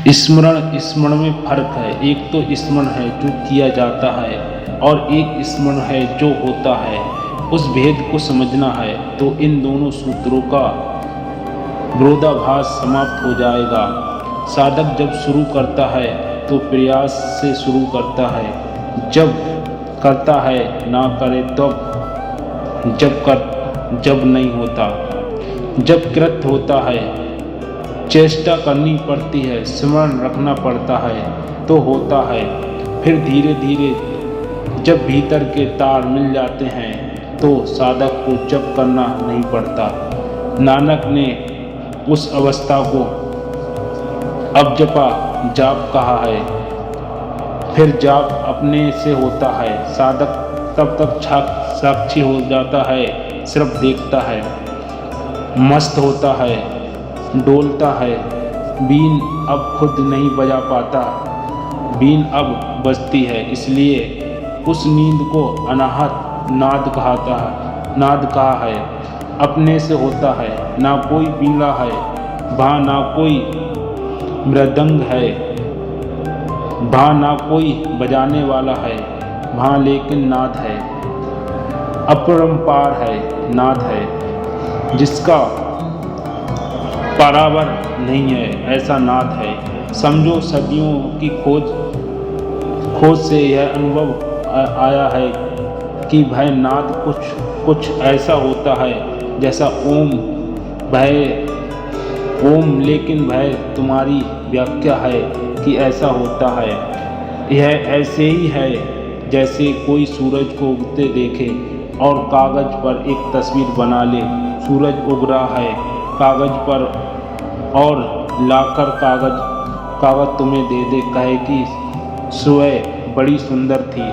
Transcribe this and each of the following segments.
स्मरण में फर्क है। एक तो स्मरण है जो किया जाता है और एक स्मरण है जो होता है। उस भेद को समझना है तो इन दोनों सूत्रों का विरोधाभास समाप्त हो जाएगा। साधक जब शुरू करता है तो प्रयास से शुरू करता है, जब करता है ना करे तब, जब नहीं होता, जब कृत होता है चेष्टा करनी पड़ती है, स्मरण रखना पड़ता है तो होता है। फिर धीरे धीरे जब भीतर के तार मिल जाते हैं तो साधक को जप करना नहीं पड़ता। नानक ने उस अवस्था को अब जपा जाप कहा है। फिर जाप अपने से होता है। साधक तब तक साक्षी हो जाता है, सिर्फ देखता है, मस्त होता है, डोलता है। बीन अब खुद नहीं बजा पाता, बीन अब बजती है, इसलिए उस नींद को अनाहत नाद कहा है। अपने से होता है, ना कोई बीड़ा है वहाँ, ना कोई मृदंग है वहाँ, ना कोई बजाने वाला है वहाँ, लेकिन नाद है, अपरंपार है, नाद है जिसका बराबर नहीं है, ऐसा नाद है। समझो सदियों की खोज से यह अनुभव आया है कि भय नाद कुछ ऐसा होता है जैसा ओम भय ओम, लेकिन भय तुम्हारी व्याख्या है कि ऐसा होता है। यह ऐसे ही है जैसे कोई सूरज को उगते देखे और कागज पर एक तस्वीर बना ले। सूरज उग रहा है कागज पर और लाकर कागज तुम्हें दे कहे कि सुबह बड़ी सुंदर थी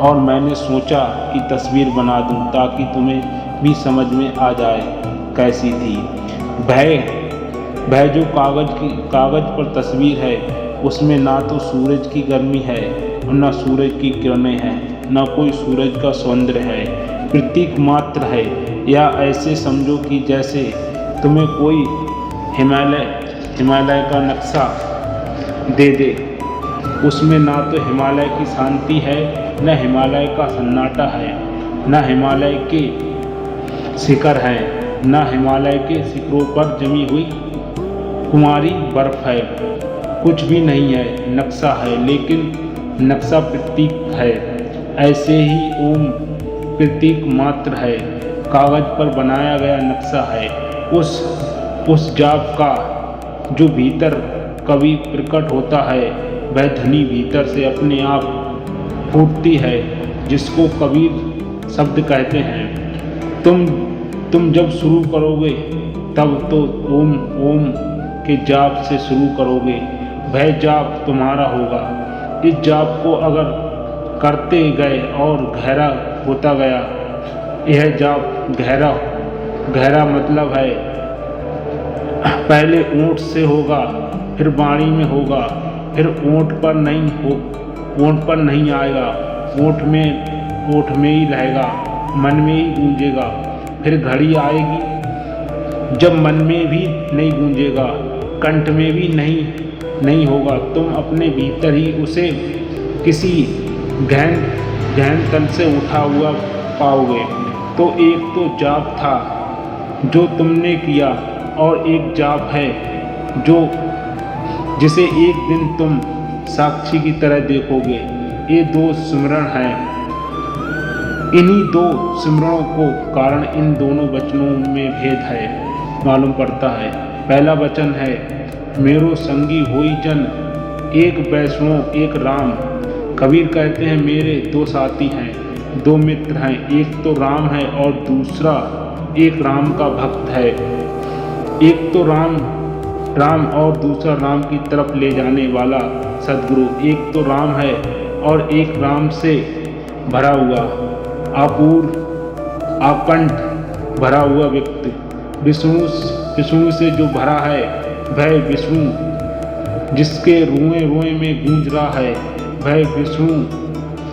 और मैंने सोचा कि तस्वीर बना दूं ताकि तुम्हें भी समझ में आ जाए कैसी थी। भय जो कागज पर तस्वीर है उसमें ना तो सूरज की गर्मी है और ना सूरज की किरणें हैं, ना कोई सूरज का सौंदर्य है, प्रतीक मात्र है। या ऐसे समझो कि जैसे तुम्हें कोई हिमालय का नक्शा दे, उसमें ना तो हिमालय की शांति है, न हिमालय का सन्नाटा है, न हिमालय के शिखर हैं, न हिमालय के शिखरों पर जमी हुई कुमारी बर्फ है। कुछ भी नहीं है, नक्शा है, लेकिन नक्शा प्रतीक है। ऐसे ही ओम प्रतीक मात्र है, कागज पर बनाया गया नक्शा है। उस जाप का जो भीतर कभी प्रकट होता है वह ध्वनि भीतर से अपने आप फूटती है, जिसको कबीर शब्द कहते हैं। तुम जब शुरू करोगे तब तो ओम के जाप से शुरू करोगे, वह जाप तुम्हारा होगा। इस जाप को अगर करते गए और गहरा होता गया, यह जाप गहरा मतलब है पहले ओंठ से होगा, फिर वाणी में होगा, फिर ओंठ पर नहीं आएगा, ओंठ में ही रहेगा, मन में ही गूंजेगा। फिर घड़ी आएगी जब मन में भी नहीं गूंजेगा, कंठ में भी नहीं होगा। तुम अपने भीतर ही उसे किसी गहन तल से उठा हुआ पाओगे। तो एक तो जाप था जो तुमने किया और एक जाप है जिसे एक दिन तुम साक्षी की तरह देखोगे। ये दो सिमरण हैं। इन्हीं दो सिमरणों को कारण इन दोनों वचनों में भेद है मालूम पड़ता है। पहला वचन है मेरो संगी होई जन, एक वैष्णो एक राम। कबीर कहते हैं मेरे दो साथी हैं, दो मित्र हैं, एक तो राम है और दूसरा एक राम का भक्त है। एक तो राम और दूसरा राम की तरफ ले जाने वाला सद्गुरु। एक तो राम है और एक राम से भरा हुआ आकंठ भरा हुआ व्यक्ति। विष्णु से जो भरा है वह विष्णु, जिसके रुएं में गूंज रहा है वह विष्णु।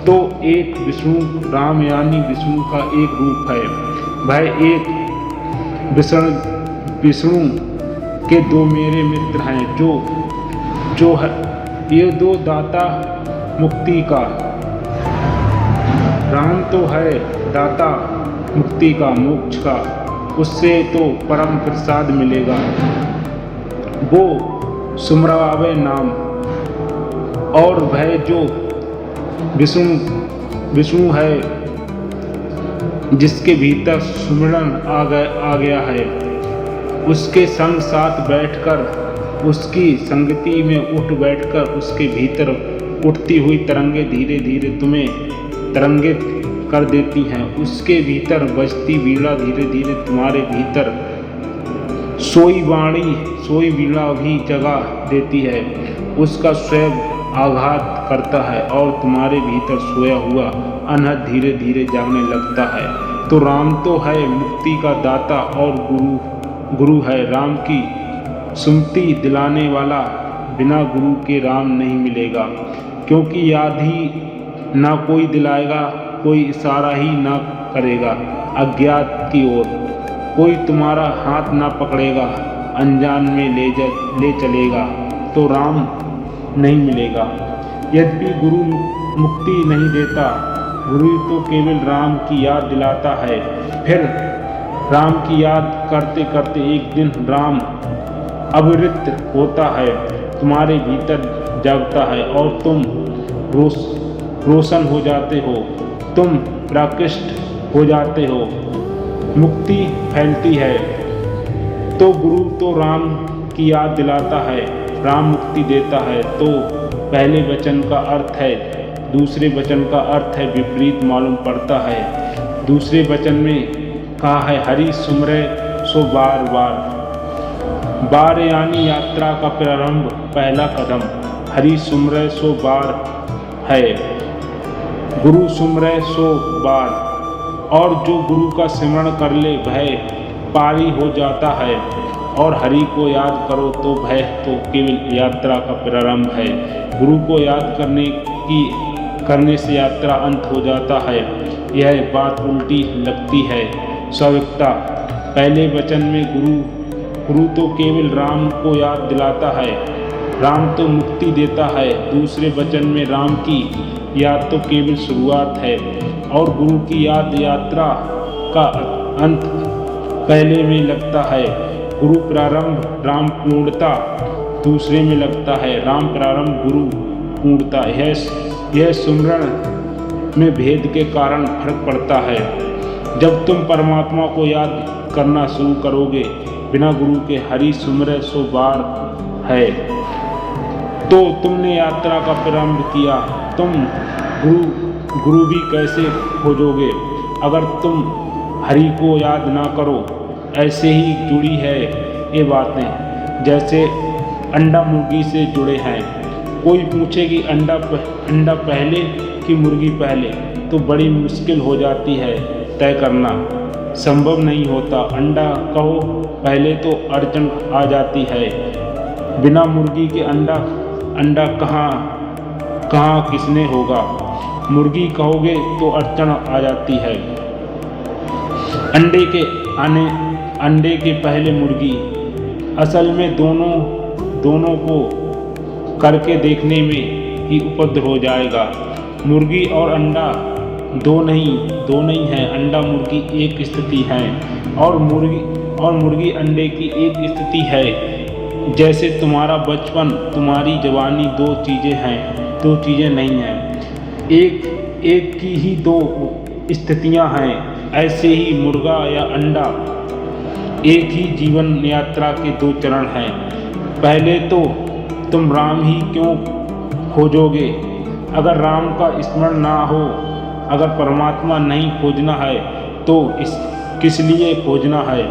तो एक विष्णु राम यानी विष्णु का एक रूप है। वह एक विष्णु के दो मेरे मित्र हैं जो जो है ये दो दाता मुक्ति का। राम तो है दाता मुक्ति का, मोक्ष का, उससे तो परम प्रसाद मिलेगा। वो सुमरावे नाम और भय जो विष्णु है, जिसके भीतर सुमिरन आ गया है, उसके संग साथ बैठकर, उसकी संगति में उठ बैठकर उसके भीतर उठती हुई तरंगे धीरे धीरे तुम्हें तरंगित कर देती हैं। उसके भीतर बजती वीणा धीरे धीरे तुम्हारे भीतर सोई वीणा भी जगा देती है। उसका स्वयं आघात करता है और तुम्हारे भीतर सोया हुआ अनहद धीरे धीरे जागने लगता है। तो राम तो है मुक्ति का दाता और गुरु है राम की सुमति दिलाने वाला। बिना गुरु के राम नहीं मिलेगा, क्योंकि याद ही ना कोई दिलाएगा, कोई इशारा ही ना करेगा अज्ञात की ओर, कोई तुम्हारा हाथ ना पकड़ेगा, अनजान में ले चलेगा, तो राम नहीं मिलेगा। यद्यपि गुरु मुक्ति नहीं देता, गुरु तो केवल राम की याद दिलाता है। फिर राम की याद करते करते एक दिन राम अविरत होता है, तुम्हारे भीतर जागता है और तुम रोशन हो जाते हो, तुम प्रकृष्ट हो जाते हो, मुक्ति फैलती है। तो गुरु तो राम की याद दिलाता है, राम मुक्ति देता है। तो पहले वचन का अर्थ है, दूसरे वचन का अर्थ है विपरीत मालूम पड़ता है। दूसरे वचन में कहा है हरि सुमरे सो बार बार यानी यात्रा का प्रारंभ, पहला कदम हरि सुमरे सो बार है, गुरु सुमरे सो बार। और जो गुरु का स्मरण कर ले वह पारी हो जाता है, और हरि को याद करो तो वह तो केवल यात्रा का प्रारंभ है। गुरु को याद करने से यात्रा अंत हो जाता है। यह बात उल्टी लगती है। स्वाभाविकता पहले वचन में गुरु तो केवल राम को याद दिलाता है, राम तो मुक्ति देता है। दूसरे वचन में राम की याद तो केवल शुरुआत है और गुरु की याद यात्रा का अंत पहले में लगता है। गुरु प्रारंभ राम पूर्णता दूसरे में लगता है, राम प्रारंभ गुरु पूर्णता। यह सुमरण में भेद के कारण फर्क पड़ता है। जब तुम परमात्मा को याद करना शुरू करोगे बिना गुरु के, हरि सुमरे सो बार है, तो तुमने यात्रा का प्रारंभ किया। तुम गुरु भी कैसे खोजोगे अगर तुम हरि को याद ना करो। ऐसे ही जुड़ी है ये बातें जैसे अंडा मुर्गी से जुड़े हैं। कोई पूछे कि अंडा पहले कि मुर्गी पहले, तो बड़ी मुश्किल हो जाती है तय करना, संभव नहीं होता। अंडा कहो पहले तो अड़चन आ जाती है। बिना मुर्गी के अंडा कहाँ किसने होगा। मुर्गी कहोगे तो अड़चन आ जाती है। अंडे के पहले मुर्गी। असल में दोनों को करके देखने में ही उपद्रव हो जाएगा। मुर्गी और अंडा दो नहीं है। अंडा मुर्गी एक स्थिति है और मुर्गी अंडे की एक स्थिति है। जैसे तुम्हारा बचपन, तुम्हारी जवानी दो चीज़ें हैं, दो चीज़ें नहीं हैं। एक की ही दो स्थितियां हैं। ऐसे ही मुर्गा या अंडा एक ही जीवन यात्रा के दो चरण हैं। पहले तो तुम राम ही क्यों खोजोगे अगर राम का स्मरण ना हो। अगर परमात्मा नहीं खोजना है तो किस लिए खोजना है।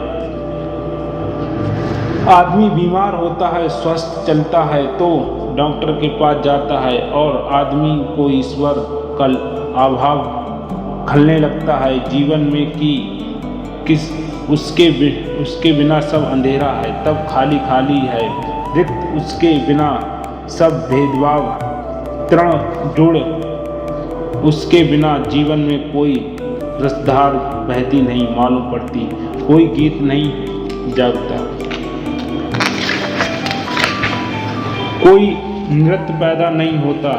आदमी बीमार होता है, स्वस्थ चलता है तो डॉक्टर के पास जाता है और आदमी को ईश्वर का अभाव खलने लगता है जीवन में कि उसके बिना सब अंधेरा है, तब खाली है रिक्त। उसके बिना सब भेदभाव तृण जुड़, उसके बिना जीवन में कोई रसधार बहती नहीं मालूम पड़ती, कोई गीत नहीं जागता, कोई नृत्य पैदा नहीं होता।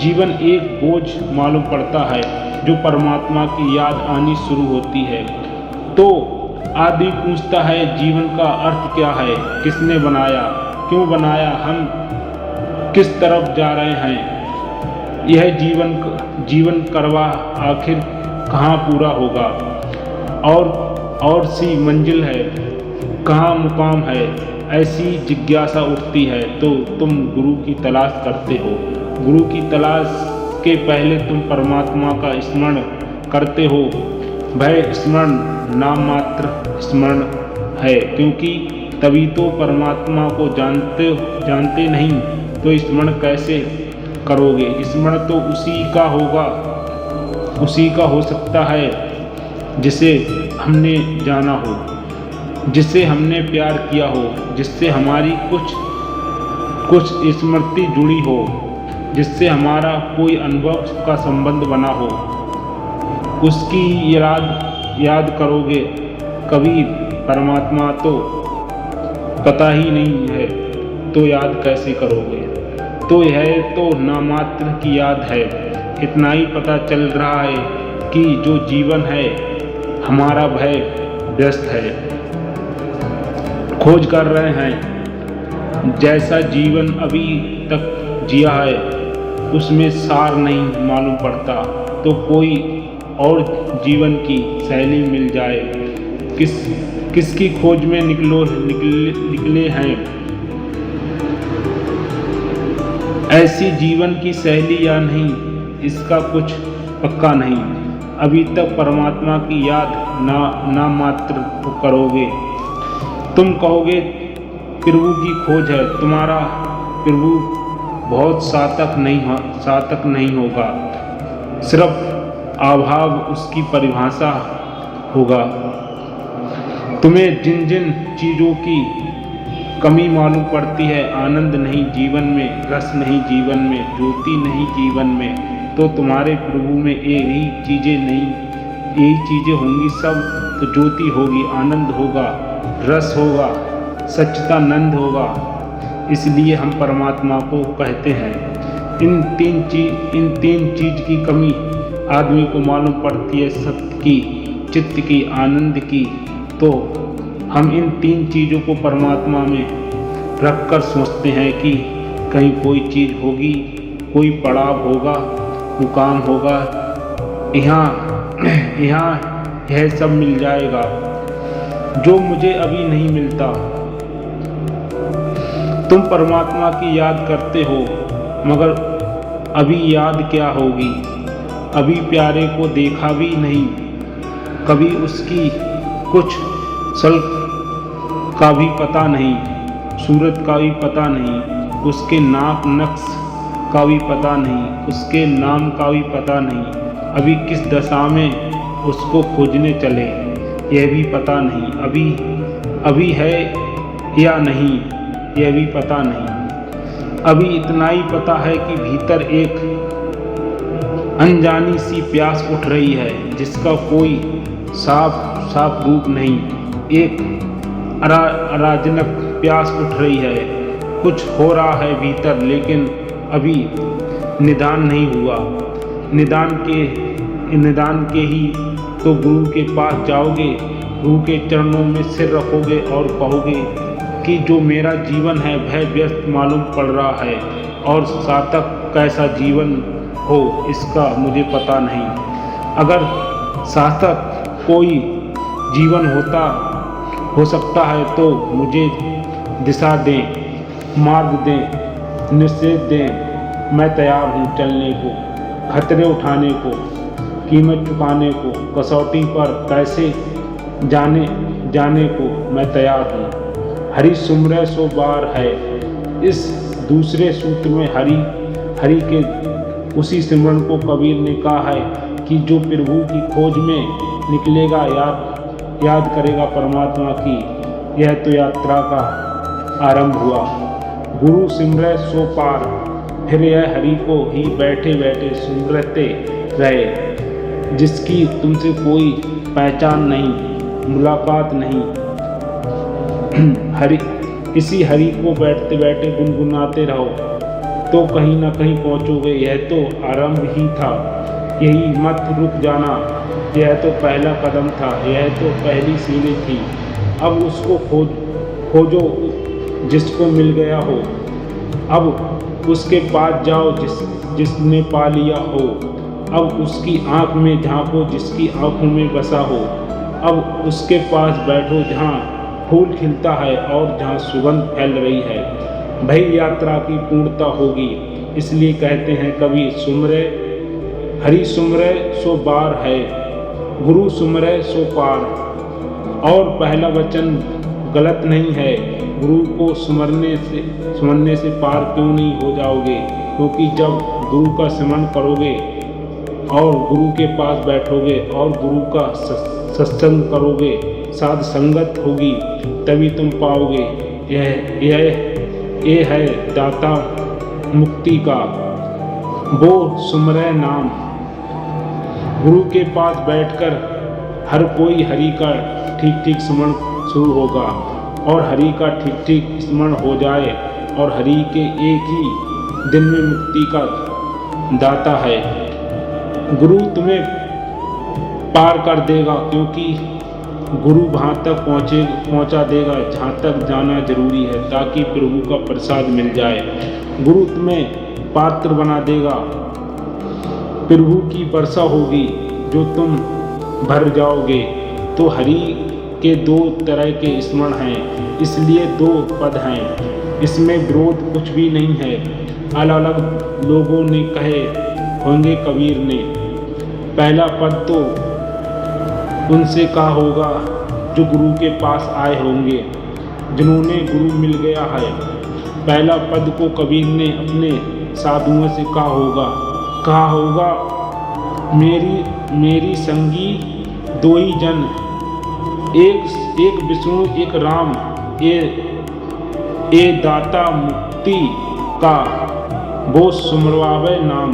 जीवन एक बोझ मालूम पड़ता है जो परमात्मा की याद आनी शुरू होती है। तो आदमी पूछता है जीवन का अर्थ क्या है, किसने बनाया, क्यों बनाया, हम किस तरफ जा रहे हैं, यह जीवन करवा आखिर कहाँ पूरा होगा, और सी मंजिल है, कहाँ मुकाम है, ऐसी जिज्ञासा उठती है तो तुम गुरु की तलाश करते हो। गुरु की तलाश के पहले तुम परमात्मा का स्मरण करते हो। वह स्मरण नाम मात्र स्मरण है, क्योंकि तभी तो परमात्मा को जानते नहीं तो स्मरण कैसे करोगे। स्मरण तो उसी का हो सकता है जिसे हमने जाना हो, जिससे हमने प्यार किया हो, जिससे हमारी कुछ स्मृति जुड़ी हो, जिससे हमारा कोई अनुभव का संबंध बना हो। उसकी याद करोगे कभी, परमात्मा तो पता ही नहीं है तो याद कैसे करोगे। तो यह तो नामात्र की याद है। इतना ही पता चल रहा है कि जो जीवन है हमारा भय व्यस्त है, खोज कर रहे हैं। जैसा जीवन अभी तक जिया है उसमें सार नहीं मालूम पड़ता, तो कोई और जीवन की शैली मिल जाए। किसकी खोज में निकले हैं, ऐसी जीवन की शैली या नहीं, इसका कुछ पक्का नहीं। अभी तक परमात्मा की याद ना मात्र करोगे। तुम कहोगे प्रभु की खोज है, तुम्हारा प्रभु बहुत सार्थक नहीं होगा, सिर्फ अभाव उसकी परिभाषा होगा। तुम्हें जिन जिन चीज़ों की कमी मालूम पड़ती है, आनंद नहीं जीवन में, रस नहीं जीवन में, ज्योति नहीं जीवन में, तो तुम्हारे प्रभु में यही चीज़ें होंगी सब। तो ज्योति होगी, आनंद होगा, रस होगा, सच्चिदानंद होगा। इसलिए हम परमात्मा को कहते हैं। इन तीन चीज़ की कमी आदमी को मालूम पड़ती है, सत्य की, चित्त की, आनंद की। तो हम इन तीन चीज़ों को परमात्मा में रखकर सोचते हैं कि कहीं कोई चीज़ होगी, कोई पड़ाव होगा, मुकाम होगा, यहाँ यह सब मिल जाएगा जो मुझे अभी नहीं मिलता। तुम परमात्मा की याद करते हो, मगर अभी याद क्या होगी। अभी प्यारे को देखा भी नहीं, कभी उसकी कुछ सल का भी पता नहीं, सूरत का भी पता नहीं, उसके नाक नक्श का भी पता नहीं, उसके नाम का भी पता नहीं। अभी किस दशा में उसको खोजने चले यह भी पता नहीं। अभी है या नहीं यह भी पता नहीं। अभी इतना ही पता है कि भीतर एक अनजानी सी प्यास उठ रही है, जिसका कोई साफ रूप नहीं। एक अराजनक प्यास उठ रही है, कुछ हो रहा है भीतर, लेकिन अभी निदान नहीं हुआ। निदान के ही तो गुरु के पास जाओगे, गुरु के चरणों में सिर रखोगे और कहोगे कि जो मेरा जीवन है वह व्यस्त मालूम पड़ रहा है, और सार्थक कैसा जीवन हो इसका मुझे पता नहीं। अगर सार्थक कोई जीवन हो सकता है तो मुझे दिशा दें, मार्ग दें, निर्देश दें। मैं तैयार हूँ चलने को, खतरे उठाने को, कीमत चुकाने को, कसौटी पर पैसे जाने को मैं तैयार हूँ। हरि सुमरे सो बार है। इस दूसरे सूत्र में हरि के उसी सिमरन को कबीर ने कहा है कि जो प्रभु की खोज में निकलेगा, याद करेगा परमात्मा की, यह तो यात्रा का आरंभ हुआ। गुरु सिमरे सो पार, फिर यह हरि को ही बैठे बैठे सुमरते रहे, जिसकी तुमसे कोई पहचान नहीं, मुलाकात नहीं। इसी हरि को बैठते बैठे गुनगुनाते रहो, तो कहीं ना कहीं पहुँचोगे। यह तो आरंभ ही था, यही मत रुक जाना। यह तो पहला कदम था, यह तो पहली सीढ़ी थी। अब उसको खोजो जिसको मिल गया हो। अब उसके पास जाओ जिसने पा लिया हो। अब उसकी आँख में झांको जिसकी आँखों में बसा हो। अब उसके पास बैठो जहाँ फूल खिलता है और जहाँ सुगंध फैल रही है। भई यात्रा की पूर्णता होगी। इसलिए कहते हैं कवि, सुमरे हरि सुमरे सो बार है, गुरु सुमरे सो पार। और पहला वचन गलत नहीं है। गुरु को सुमरने से पार क्यों नहीं हो जाओगे? क्योंकि जब गुरु का स्मरण करोगे और गुरु के पास बैठोगे और गुरु का सत्संग करोगे, साध संगत होगी, तभी तुम पाओगे। यह है दाता मुक्ति का, वो सुमरे नाम। गुरु के पास बैठकर हर कोई हरि का ठीक स्मरण शुरू होगा और हरि का ठीक स्मरण हो जाए और हरि के एक ही दिन में मुक्ति का दाता है। गुरु तुम्हें पार कर देगा, क्योंकि गुरु वहाँ तक पहुँचा देगा जहाँ तक जाना जरूरी है, ताकि प्रभु का प्रसाद मिल जाए। गुरु तुम्हें पात्र बना देगा, प्रभु की वर्षा होगी जो तुम भर जाओगे। तो हरि के दो तरह के स्मरण हैं, इसलिए दो पद हैं। इसमें विरोध कुछ भी नहीं है। अलग अलग लोगों ने कहे होंगे, कबीर ने पहला पद तो उनसे कहा होगा जो गुरु के पास आए होंगे, जिन्होंने गुरु मिल गया है। पहला पद को कबीर ने अपने साधुओं से कहा होगा, मेरी संगी दो ही जन, एक विष्णु एक राम, ए दाता मुक्ति का, वो सुमरवावे नाम।